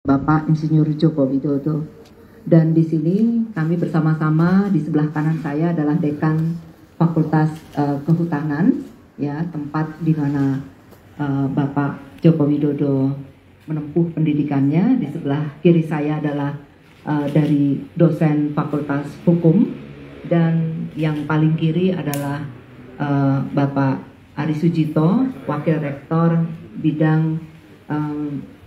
Bapak Insinyur Joko Widodo. Dan di sini kami bersama-sama, di sebelah kanan saya adalah Dekan Fakultas Kehutanan, ya, tempat di mana Bapak Joko Widodo menempuh pendidikannya. Di sebelah kiri saya adalah dari dosen Fakultas Hukum, dan yang paling kiri adalah Bapak Ari Sujito, Wakil Rektor bidang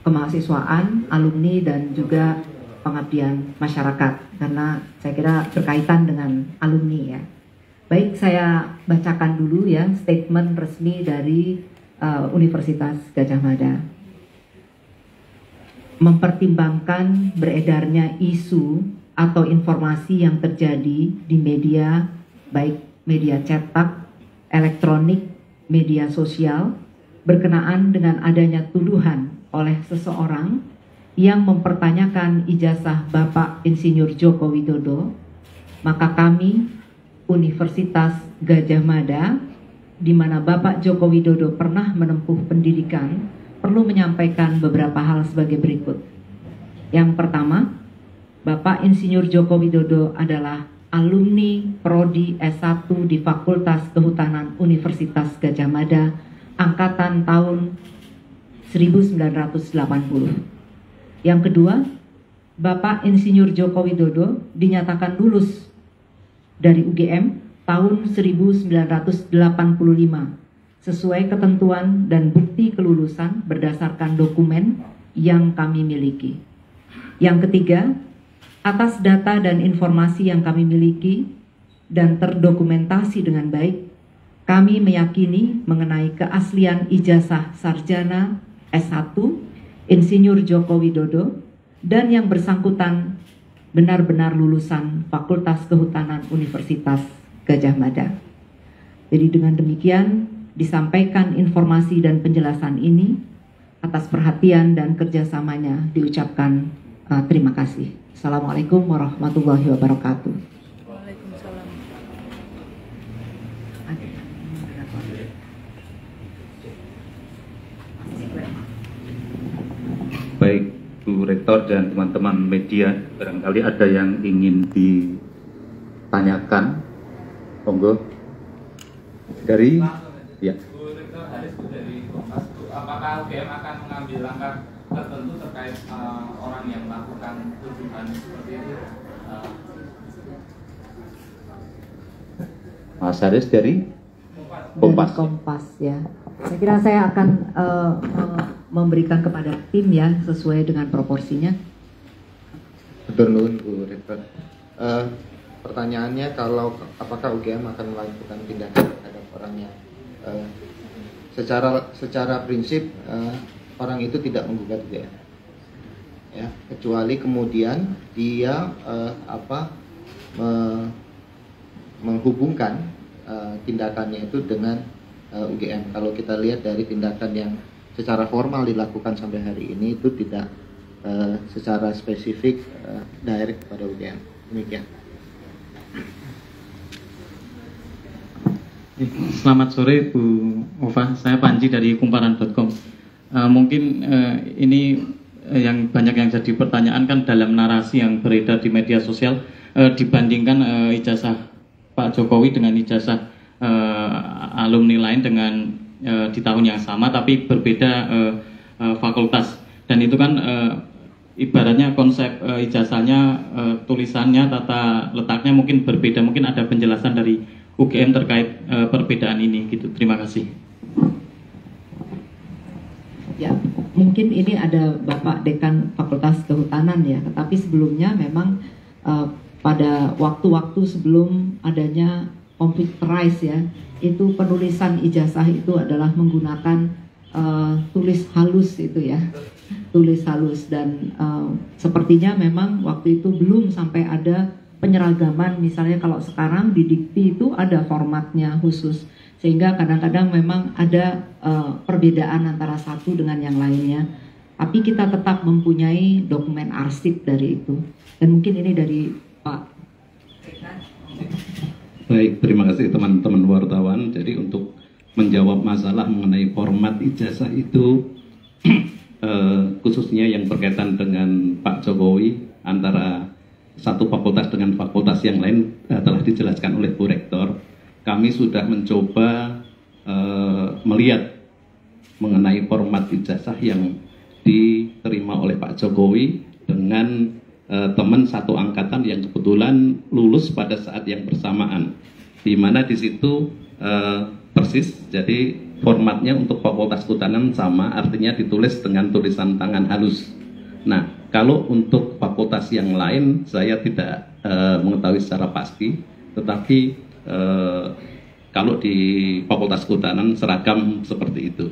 kemahasiswaan, alumni, dan juga pengabdian masyarakat, karena saya kira berkaitan dengan alumni ya. Baik, saya bacakan dulu ya statement resmi dari Universitas Gadjah Mada. Mempertimbangkan beredarnya isu atau informasi yang terjadi di media, baik media cetak, elektronik, media sosial, berkenaan dengan adanya tuduhan oleh seseorang yang mempertanyakan ijazah Bapak Insinyur Joko Widodo, maka kami Universitas Gadjah Mada, di mana Bapak Joko Widodo pernah menempuh pendidikan, perlu menyampaikan beberapa hal sebagai berikut. Yang pertama, Bapak Insinyur Joko Widodo adalah alumni Prodi S1 di Fakultas Kehutanan Universitas Gadjah Mada angkatan tahun 1980. Yang kedua, Bapak Insinyur Joko Widodo dinyatakan lulus dari UGM tahun 1985 sesuai ketentuan dan bukti kelulusan berdasarkan dokumen yang kami miliki. Yang ketiga, atas data dan informasi yang kami miliki dan terdokumentasi dengan baik, kami meyakini mengenai keaslian ijazah sarjana S1 Insinyur Joko Widodo dan yang bersangkutan benar-benar lulusan Fakultas Kehutanan Universitas Gadjah Mada. Jadi dengan demikian disampaikan informasi dan penjelasan ini, atas perhatian dan kerjasamanya diucapkan terima kasih. Assalamualaikum warahmatullahi wabarakatuh. Baik Bu Rektor dan teman-teman media, barangkali ada yang ingin ditanyakan, monggo. Dari ya. Bu Rektor Haris dari Kompas, apakah UGM akan mengambil langkah tertentu terkait orang yang melakukan tuduhan seperti itu? Mas Haris dari Kompas. Kompas ya. Saya kira saya akan memberikan kepada tim ya sesuai dengan proporsinya. Betul nuhun Bu Rektor. Pertanyaannya apakah UGM akan melakukan tindakan terhadap orangnya? Secara prinsip orang itu tidak menggugat UGM, ya, kecuali kemudian dia menghubungkan tindakannya itu dengan UGM. Kalau kita lihat dari tindakan yang secara formal dilakukan sampai hari ini itu tidak secara spesifik direct kepada UGM. Demikian. Selamat sore Bu Ova, saya Panji dari kumparan.com. Mungkin ini yang banyak yang jadi pertanyaan kan dalam narasi yang beredar di media sosial, dibandingkan ijazah Pak Jokowi dengan ijazah alumni lain dengan di tahun yang sama tapi berbeda fakultas, dan itu kan ibaratnya konsep ijazahnya, tulisannya, tata letaknya mungkin berbeda. Mungkin ada penjelasan dari UGM terkait perbedaan ini gitu. Terima kasih. Ya, mungkin ini ada Bapak Dekan Fakultas Kehutanan ya, tetapi sebelumnya memang pada waktu-waktu sebelum adanya computerized ya, itu penulisan ijazah itu adalah menggunakan tulis halus itu ya, tulis halus, dan sepertinya memang waktu itu belum sampai ada penyeragaman. Misalnya kalau sekarang di dikti itu ada formatnya khusus, sehingga kadang-kadang memang ada perbedaan antara satu dengan yang lainnya. Tapi kita tetap mempunyai dokumen arsip dari itu. Dan mungkin ini dari Pak. Baik, terima kasih teman-teman wartawan. Jadi untuk menjawab masalah mengenai format ijazah itu, khususnya yang berkaitan dengan Jokowi antara satu fakultas dengan fakultas yang lain telah dijelaskan oleh Bu Rektor. Kami sudah mencoba melihat mengenai format ijazah yang diterima oleh Pak Jokowi dengan teman satu angkatan yang kebetulan lulus pada saat yang bersamaan, di mana di situ persis, jadi formatnya untuk Fakultas Kehutanan sama, artinya ditulis dengan tulisan tangan halus. Nah, kalau untuk fakultas yang lain saya tidak mengetahui secara pasti, tetapi kalau di Fakultas Kehutanan seragam seperti itu.